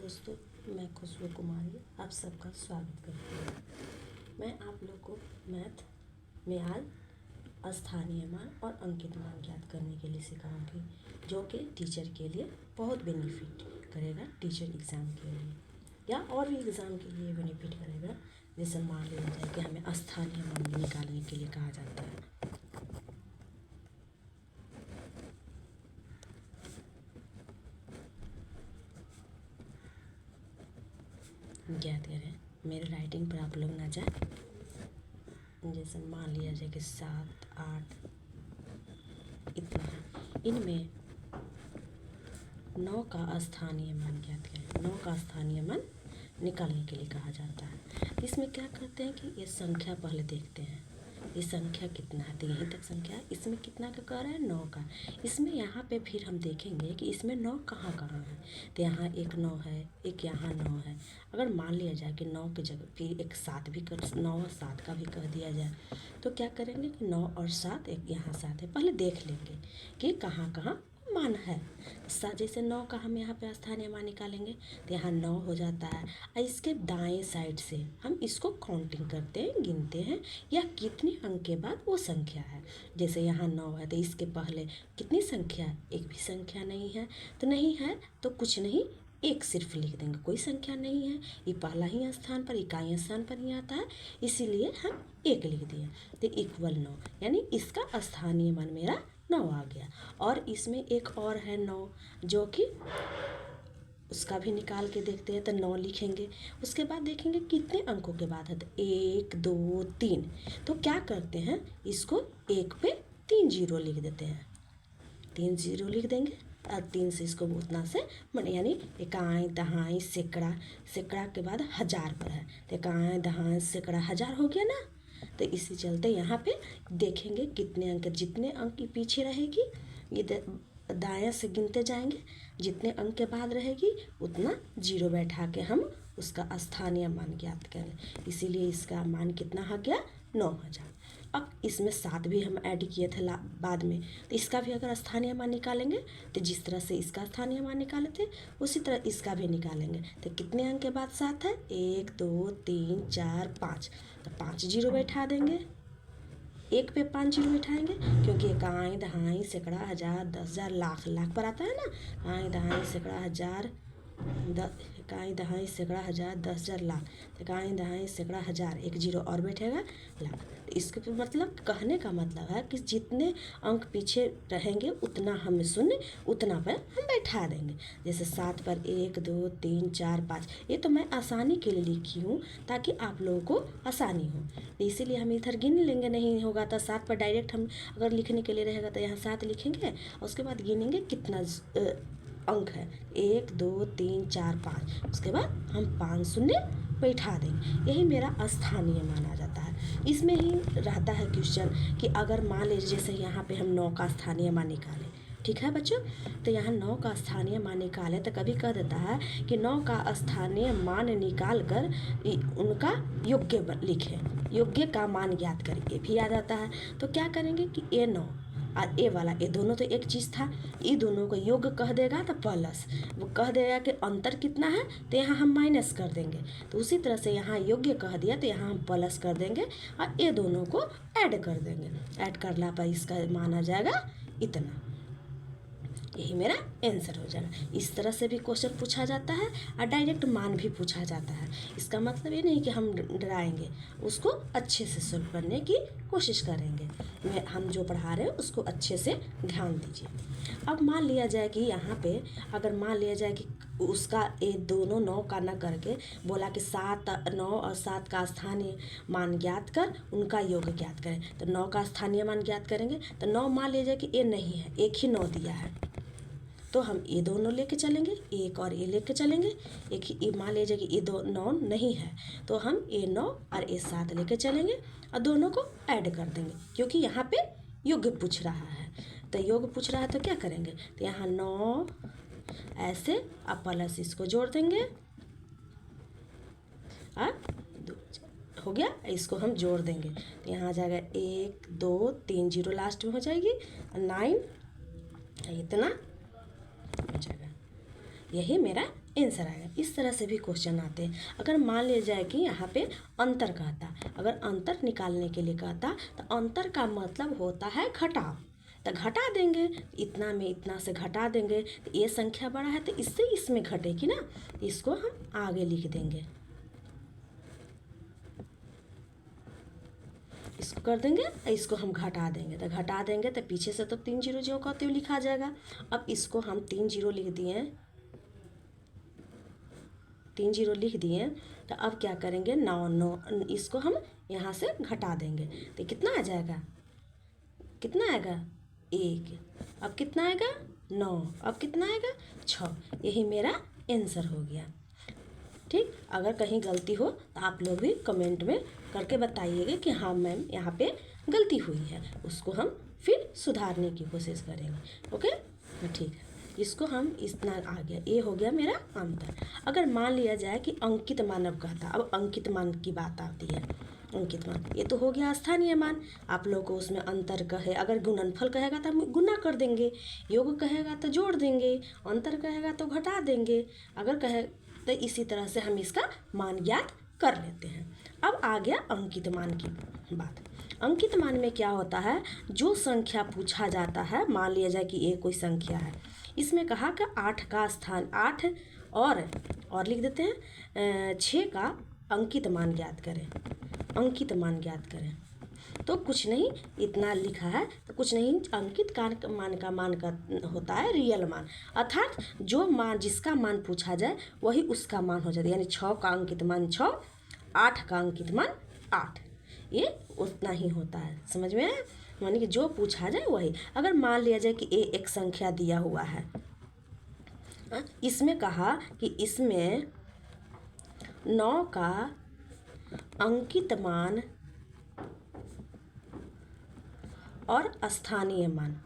दोस्तों, मैं खुशबू कुमारी आप सबका स्वागत करती हूँ। मैं आप लोग को मैथ में आज स्थानीय मान और अंकित मान ज्ञात करने के लिए सिखाऊंगी, जो कि टीचर के लिए बहुत बेनिफिट करेगा। टीचर एग्ज़ाम के लिए या और भी एग्ज़ाम के लिए बेनिफिट करेगा। जैसे मान लिया जाए कि हमें स्थानीय मान निकालने के लिए कहा जाता है। ज्ञात करें, मेरे राइटिंग पर आप लोग ना जाए। जैसे मान लिया जाए कि 7, 8 इतना है। इनमें 9 का स्थानीय मान ज्ञात करें। 9 का स्थानीय मान निकालने के लिए कहा जाता है। इसमें क्या करते हैं कि ये संख्या पहले देखते हैं, ये संख्या कितना है। तो यहीं तक संख्या, इसमें कितना का कह रहा है, 9 का। इसमें यहाँ पे फिर हम देखेंगे कि इसमें 9 कहाँ कहाँ है। तो यहाँ एक 9 है, एक यहाँ 9 है। अगर मान लिया जाए कि 9 की जगह फिर एक 7 भी कर, 9 और 7 का भी कह दिया जाए, तो क्या करेंगे कि 9 और 7, एक यहाँ 7 है, पहले देख लेंगे कि कहाँ कहाँ मान है। जैसे 9 का हम यहाँ पे स्थानीय मान निकालेंगे तो यहाँ 9 हो जाता है। और इसके दाएं साइड से हम इसको काउंटिंग करते हैं, गिनते हैं या कितने अंक के बाद वो संख्या है। जैसे यहाँ 9 है तो इसके पहले कितनी संख्या है, एक भी संख्या नहीं है। तो नहीं है तो कुछ नहीं, एक सिर्फ लिख देंगे, कोई संख्या नहीं है। ये पहला ही स्थान पर, इकाई स्थान पर ही आता है, इसीलिए हम एक लिख दिए। तो इक्वल 9, यानी इसका स्थानीय मान मेरा 9 आ गया। और इसमें एक और है 9, जो कि उसका भी निकाल के देखते हैं। तो 9 लिखेंगे, उसके बाद देखेंगे कितने अंकों के बाद है। तो 1, 2, 3। तो क्या करते हैं, इसको 1 पे 3 जीरो लिख देते हैं। 3 जीरो लिख देंगे और 3 से इसको उतना से यानी इकाई दहाई सैकड़ा, सैकड़ा के बाद हज़ार पर है। तो इकाई दहाई सैकड़ा हज़ार हो गया ना। तो इसी चलते यहाँ पे देखेंगे कितने अंक, जितने अंक की पीछे रहेगी ये दाएं से गिनते जाएंगे, जितने अंक के बाद रहेगी उतना जीरो बैठा के हम उसका स्थानीय मान ज्ञात करेंगे। इसीलिए इसका मान कितना आ गया, 9000। अब इसमें 7 भी हम ऐड किए थे बाद में, तो इसका भी अगर स्थानीय मान निकालेंगे तो जिस तरह से इसका स्थानीय मान निकाले थे उसी तरह इसका भी निकालेंगे। तो कितने अंक के बाद 7 है, 1, 2, 3, 4, 5। तो 5 जीरो बैठा देंगे, 1 पे 5 जीरो बैठाएंगे, क्योंकि इकाई दहाई सैकड़ा हज़ार 10,000 लाख, लाख पर आता है ना। इकाई दहाई सैकड़ा हज़ार, इकाई दहाई सैकड़ा हज़ार 10,000 लाख। इकाई दहाई सैकड़ा हज़ार, एक जीरो और बैठेगा, लाख। इसके मतलब कहने का मतलब है कि जितने अंक पीछे रहेंगे उतना हम शून्य उतना पर हम बैठा देंगे। जैसे 7 पर 1, 2, 3, 4, 5। ये तो मैं आसानी के लिए लिखी हूँ ताकि आप लोगों को आसानी हो, इसीलिए हम इधर गिन लेंगे। नहीं होगा तो 7 पर डायरेक्ट हम अगर लिखने के लिए रहेगा तो यहाँ 7 लिखेंगे और उसके बाद गिनेंगे कितना अंक है, 1, 2, 3, 4, 5। उसके बाद हम 5 शून्य बैठा देंगे। यही मेरा स्थानीय मान आ जाता है। इसमें ही रहता है क्वेश्चन कि अगर मान लीजिए जैसे यहाँ पे हम 9 का स्थानीय मान निकालें, ठीक है बच्चों। तो यहाँ 9 का स्थानीय मान निकाले तो कभी कह देता है कि 9 का स्थानीय मान निकाल कर उनका योग्य लिखें, योग्य का ज्ञात ज्ञात करें, ये भी आ जाता है। तो क्या करेंगे कि ए 9 और ए वाला, ये दोनों तो एक चीज़ था, ये दोनों को योग कह देगा तो प्लस, वो कह देगा कि अंतर कितना है तो यहाँ हम माइनस कर देंगे। तो उसी तरह से यहाँ योग्य कह दिया तो यहाँ हम प्लस कर देंगे और ये दोनों को ऐड कर देंगे। ऐड करने पर इसका मान आ जाएगा इतना। यही मेरा आंसर हो जाएगा। इस तरह से भी क्वेश्चन पूछा जाता है और डायरेक्ट मान भी पूछा जाता है। इसका मतलब ये नहीं कि हम डराएंगे, उसको अच्छे से सोल्व करने की कोशिश करेंगे। हम जो पढ़ा रहे हैं उसको अच्छे से ध्यान दीजिए। अब मान लिया जाए कि यहाँ पे अगर मान लिया जाए कि उसका ये दोनों 9 का न करके बोला कि 7, 9 और 7 का स्थानीय मान ज्ञात कर उनका योग ज्ञात करें। तो 9 का स्थानीय मान ज्ञात करेंगे तो 9 मान लिया जाए कि ये नहीं है, एक ही 9 दिया है, तो हम ये दोनों लेके चलेंगे, एक और ये लेके चलेंगे। एक ही मान लीजिए कि ये 9 नहीं है तो हम ये 9 और ये 7 लेके चलेंगे और दोनों को ऐड कर देंगे, क्योंकि यहाँ पे योग पूछ रहा है। तो योग पूछ रहा है तो क्या करेंगे, तो यहाँ 9 ऐसे और प्लस इसको जोड़ देंगे और हो गया, इसको हम जोड़ देंगे तो यहाँ आ जाएगा 1, 2, 3 जीरो लास्ट में हो जाएगी, 9 इतना हो जाएगा। यही मेरा आंसर आएगा। इस तरह से भी क्वेश्चन आते हैं। अगर मान लिया जाए कि यहाँ पे अंतर कहता, अगर अंतर निकालने के लिए कहता तो अंतर का मतलब होता है घटाव, तो घटा देंगे, इतना में इतना से घटा देंगे, तो ये संख्या बड़ा है तो इससे इसमें घटेगी ना, इसको हम आगे लिख देंगे, इसको कर देंगे, इसको हम घटा देंगे, तो घटा देंगे तो पीछे से तो 3 जीरो जो कहते हुए लिखा जाएगा। अब इसको हम 3 जीरो लिख दिए, 3 जीरो लिख दिए, तो अब क्या करेंगे, 9 इसको हम यहाँ से घटा देंगे, तो कितना आ जाएगा, कितना आएगा 1, अब कितना आएगा 9, अब कितना आएगा 6। यही मेरा आंसर हो गया। ठीक, अगर कहीं गलती हो तो आप लोग भी कमेंट में करके बताइएगा कि हाँ मैम यहाँ पे गलती हुई है, उसको हम फिर सुधारने की कोशिश करेंगे। ओके, ठीक है, इसको हम इतना आ गया, ये हो गया मेरा अंतर। अगर मान लिया जाए कि अंकित मानव कहता, अब अंकित मान की बात आती है। अंकित मान ये तो हो गया स्थानीय मान, आप लोग को उसमें अंतर कहे, अगर गुणनफल कहेगा तो हम गुना कर देंगे, योग कहेगा तो जोड़ देंगे, अंतर कहेगा तो घटा देंगे, अगर कहे तो इसी तरह से हम इसका मान ज्ञात कर लेते हैं। अब आ गया अंकित मान की बात। अंकित मान में क्या होता है, जो संख्या पूछा जाता है, मान लिया जाए कि ये कोई संख्या है, इसमें कहा कि 8 का स्थान 8 और लिख देते हैं 6 का अंकित मान ज्ञात करें, अंकित मान ज्ञात करें। तो कुछ नहीं, इतना लिखा है तो कुछ नहीं, अंकित का मान का होता है रियल मान, अर्थात जो मान जिसका मान पूछा जाए वही उसका मान हो जाता है। यानी 6 का अंकित मान 6, 8 का अंकित मान 8, ये उतना ही होता है। समझ में आया? यानी कि जो पूछा जाए वही। अगर मान लिया जाए कि एक संख्या दिया हुआ है, इसमें कहा कि इसमें 9 का अंकित मान और स्थानीय मान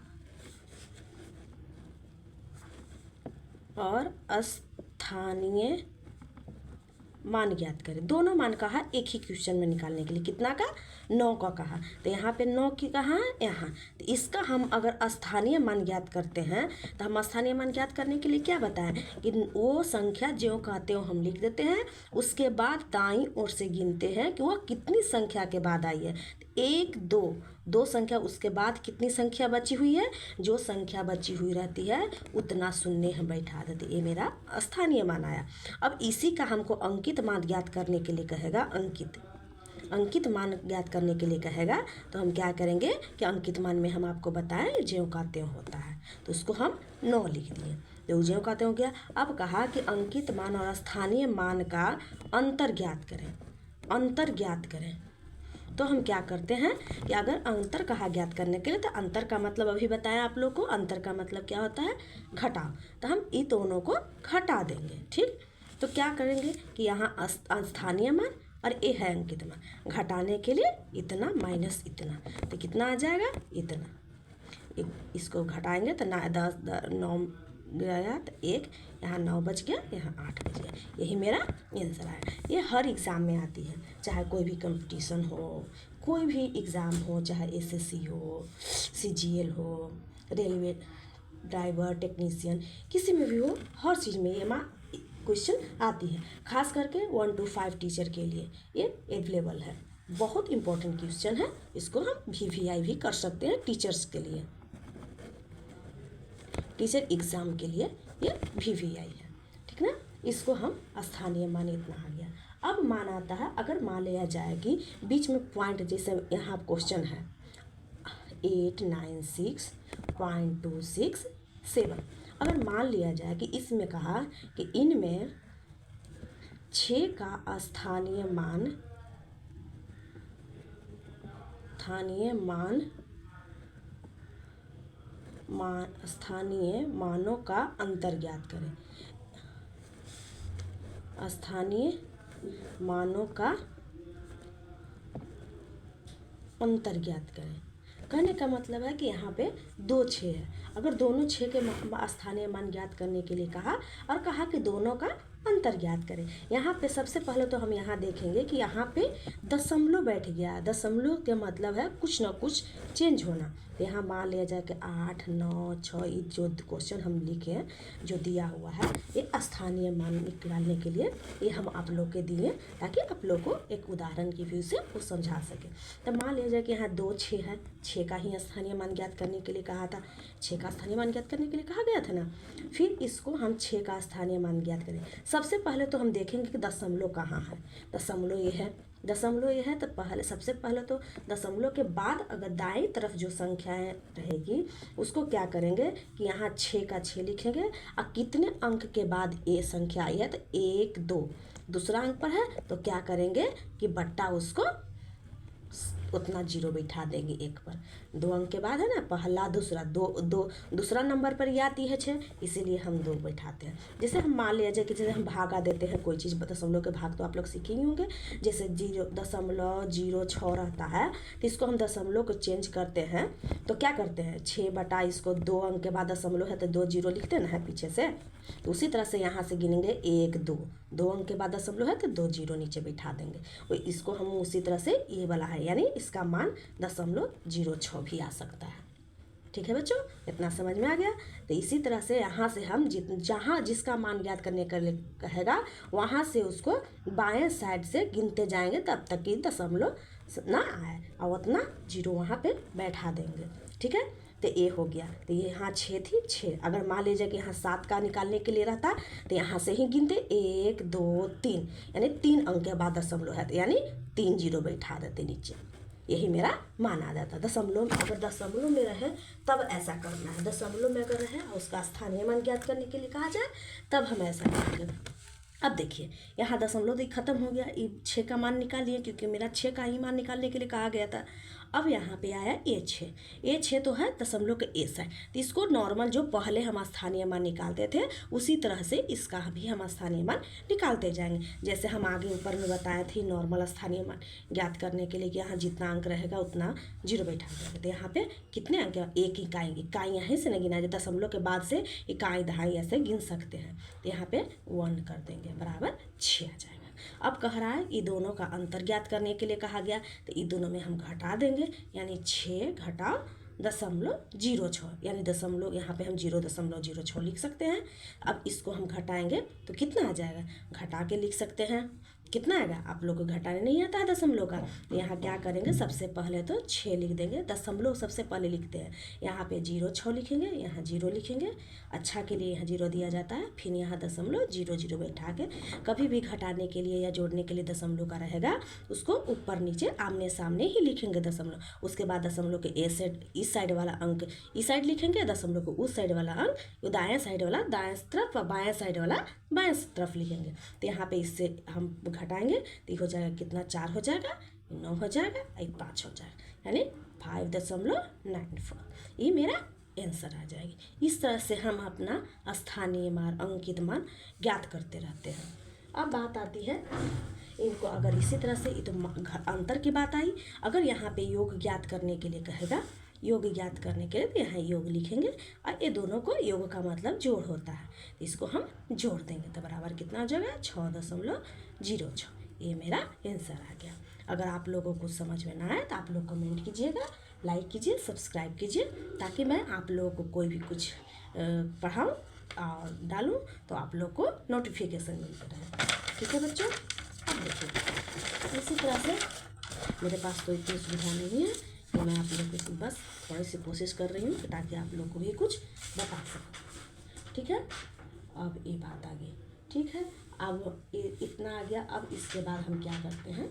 मान ज्ञात करें। दोनों मान कहा एक ही क्वेश्चन में निकालने के लिए, कितना का 9 का कहा, तो यहाँ पे 9 की कहाँ है, यहाँ, तो इसका हम अगर स्थानीय मान ज्ञात करते हैं तो हम स्थानीय मान ज्ञात करने के लिए क्या बताएं कि वो संख्या जो कहते हो हम लिख देते हैं, उसके बाद दाईं ओर से गिनते हैं कि वह कितनी संख्या के बाद आई है। 1 2 संख्या, उसके बाद कितनी संख्या बची हुई है, जो संख्या बची हुई रहती है उतना शून्य हम बैठा देते, ये मेरा स्थानीय मान आया। अब इसी का हमको अंकित मान ज्ञात करने के लिए कहेगा, अंकित मान ज्ञात करने के लिए कहेगा, तो हम क्या करेंगे कि अंकित मान में हम आपको बताएं ज्यों का त्यों होता है, तो उसको हम 9 लिख दिए, तो ज्यों का त्यों हो गया। अब कहा कि अंकित मान और स्थानीय मान का अंतर ज्ञात करें, अंतर ज्ञात करें। तो हम क्या करते हैं कि अगर अंतर कहा ज्ञात करने के लिए, तो अंतर का मतलब अभी बताया आप लोग को, अंतर का मतलब क्या होता है, घटाव, तो हम इन दोनों को घटा देंगे। ठीक, तो क्या करेंगे कि यहाँ स्थानीय मान और ये है अंकित मान, घटाने के लिए इतना माइनस इतना, तो कितना आ जाएगा इतना, इसको घटाएंगे तो 9 गया तो 1, यहाँ 9 बच गया, यहाँ 8 बच गया, यही मेरा आंसर आया। ये हर एग्ज़ाम में आती है, चाहे कोई भी कंपटीशन हो, कोई भी एग्ज़ाम हो, चाहे SSC हो, CGL हो, रेलवे ड्राइवर टेक्नीशियन, किसी में भी हो, हर चीज़ में ये क्वेश्चन आती है। खास करके 1 to 5 टीचर के लिए ये अवेलेबल है, बहुत इंपॉर्टेंट क्वेश्चन है, इसको हम VVI भी कर सकते हैं टीचर्स के लिए, टीचर एग्ज़ाम के लिए ये VVI है। ठीक ना, इसको हम स्थानीय मान इतना आ गया। अब मान आता है, अगर मान लिया जाए कि बीच में पॉइंट, जैसे यहाँ क्वेश्चन है 896.267, अगर मान लिया जाए कि इसमें कहा कि इनमें 6 का स्थानीय मानों का अंतर ज्ञात करें, स्थानीय मानों का अंतर ज्ञात करें। कहने का मतलब है कि यहाँ पे 2 6 है, अगर दोनों 6 के स्थानीय मान ज्ञात करने के लिए कहा और कहा कि दोनों का अंतर ज्ञात करें। यहाँ पे सबसे पहले तो हम यहाँ देखेंगे कि यहाँ पे दशमलव बैठ गया। दशमलव के मतलब है कुछ ना कुछ चेंज होना। तो यहाँ मान लिया जाए कि 8, 9, 6 ये जो क्वेश्चन हम लिखे हैं, जो दिया हुआ है, ये स्थानीय मान निकालने के लिए ये हम आप लोग के दिए ताकि आप लोग को एक उदाहरण की व्यू से वो समझा सके। तो मान लिया जाए कि यहाँ 2, 6 है। 6 का ही स्थानीय मान ज्ञात करने के लिए कहा था। 6 का स्थानीय मान ज्ञात करने के लिए कहा गया था ना। फिर इसको हम 6 का स्थानीय मान ज्ञात करें। सबसे पहले तो हम देखेंगे कि दशमलव कहाँ है। दशमलव ये है, दशमलव ये है। तो पहले सबसे पहले तो दशमलव के बाद अगर दाईं तरफ जो संख्याएं रहेगी उसको क्या करेंगे कि यहाँ 6 का 6 लिखेंगे और कितने अंक के बाद ये संख्या आई है तो 1, 2 दूसरा अंक पर है तो क्या करेंगे कि बट्टा उसको उतना जीरो बैठा देंगे 1 पर। 2 अंक के बाद है ना, पहला दूसरा, दूसरा नंबर पर ये आती है 6, इसीलिए हम 2 बैठाते हैं। जैसे हम मान लिया जाए कि जैसे हम भागा देते हैं कोई चीज़, दशमलव के भाग तो आप लोग सीखे ही होंगे। जैसे 0.06 रहता है तो इसको हम दशमलव को चेंज करते हैं तो क्या करते हैं, 6 बटा इसको 2 अंक के बाद दशमलव है तो 2 जीरो लिखते ना है पीछे से। तो उसी तरह से यहाँ से गिनेंगे 1, 2 अंक के बाद दशमलव है तो 2 जीरो नीचे बैठा देंगे। और इसको हम उसी तरह से ये वाला है, यानी इसका मान 0.06 भी आ सकता है। ठीक है बच्चों, इतना समझ में आ गया। तो इसी तरह से यहाँ से हम जहाँ जिसका मान ज्ञात करने के लिए कहेगा वहाँ से उसको बाएं साइड से गिनते जाएंगे तब तक कि दशमलव ना आए और उतना जीरो वहाँ पे बैठा देंगे। ठीक है, तो ये हो गया। तो ये यहाँ 6 थी, 6। अगर मान लीजिए कि यहाँ 7 का निकालने के लिए रहता तो यहाँ से ही गिनते 1, 2, 3, यानी 3 अंक के बाद दशमलव है तो यानी 3 जीरो बैठा देते नीचे। यही मेरा मान आ जाता। दशमलव अगर दशमलव में रहे तब ऐसा करना है। दशमलव में अगर रहे और उसका स्थानीय मान ज्ञात करने के लिए कहा जाए तब हम ऐसा करेंगे। अब देखिए यहाँ दशमलव खत्म हो गया, ये 6 का मान निकाल लिए क्योंकि मेरा 6 का ही मान निकालने के लिए कहा गया था। अब यहाँ पे आया ये 6, ये 6 तो है दशमलव के ए साइड, तो इसको नॉर्मल जो पहले हम स्थानीय मान निकालते थे उसी तरह से इसका भी हम स्थानीय मान निकालते जाएंगे। जैसे हम आगे ऊपर में बताए थे नॉर्मल स्थानीय मान ज्ञात करने के लिए कि यहाँ जितना अंक रहेगा उतना जीरो बैठा देंगे। तो यहाँ पे कितने अंक, एक इकाई, इकाई यहाँ से नहीं गिना जाए, दशमलव के बाद से इकाई दहाई ऐसे गिन सकते हैं। तो यहाँ पे 1 कर देंगे बराबर 6 आ जाएगा। अब कह रहा है ये दोनों का अंतर ज्ञात करने के लिए कहा गया, तो ये दोनों में हम घटा देंगे, यानी 6 घटाओ 0.06, यानी दशमलव यहाँ पे हम 0.06 लिख सकते हैं। अब इसको हम घटाएंगे तो कितना आ जाएगा, घटा के लिख सकते हैं। कितना आएगा, आप लोग को घटाने नहीं आता है दशमलव का, तो यहाँ क्या करेंगे, सबसे पहले तो 6 लिख देंगे। दशमलव सबसे पहले लिखते हैं, यहाँ पे 0.6 लिखेंगे, यहाँ 0 लिखेंगे, अच्छा के लिए यहाँ 0 दिया जाता है। फिर यहाँ दशमलव 0 बैठा के, कभी भी घटाने के लिए या जोड़ने के लिए दशमलव का रहेगा उसको ऊपर नीचे आमने सामने ही लिखेंगे दशमलव। उसके बाद दशमलव के ए साइड, इस साइड वाला अंक इस साइड लिखेंगे, दशमलव को उस साइड वाला अंक दाएं साइड वाला दाएं तरफ और बाएं साइड वाला बाएं तरफ लिखेंगे। तो यहाँ पे इससे हम घटाएंगे तो हो जाएगा कितना, 4 हो जाएगा, 9 हो जाएगा, 5 हो जाएगा, यानी 5.94। ये मेरा आंसर आ जाएगी। इस तरह से हम अपना स्थानीय मान, अंकित मान ज्ञात करते रहते हैं। अब बात आती है इनको, अगर इसी तरह से, ये तो अंतर की बात आई। अगर यहाँ पे योग ज्ञात करने के लिए कहेगा, योग ज्ञात करने के लिए तो यहाँ योग लिखेंगे और ये दोनों को, योग का मतलब जोड़ होता है, तो इसको हम जोड़ देंगे तो बराबर कितना हो जाएगा, 6.06। ये मेरा आंसर आ गया। अगर आप लोगों को समझ में ना आए तो आप लोग कमेंट कीजिएगा, लाइक कीजिए, सब्सक्राइब कीजिए, ताकि मैं आप लोगों को कोई भी कुछ पढ़ाऊँ और डालूँ तो आप लोग को नोटिफिकेशन मिलता रहे। ठीक है बच्चों, अब देखिए इसी तरह से मेरे पास तो इतनी सुविधा नहीं है तो मैं आप लोग को बस थोड़ी सी कोशिश कर रही हूँ ताकि आप लोग को भी कुछ बता सकूँ। ठीक है, अब ये बात आ गई। ठीक है, अब इतना आ गया। अब इसके बाद हम क्या करते हैं,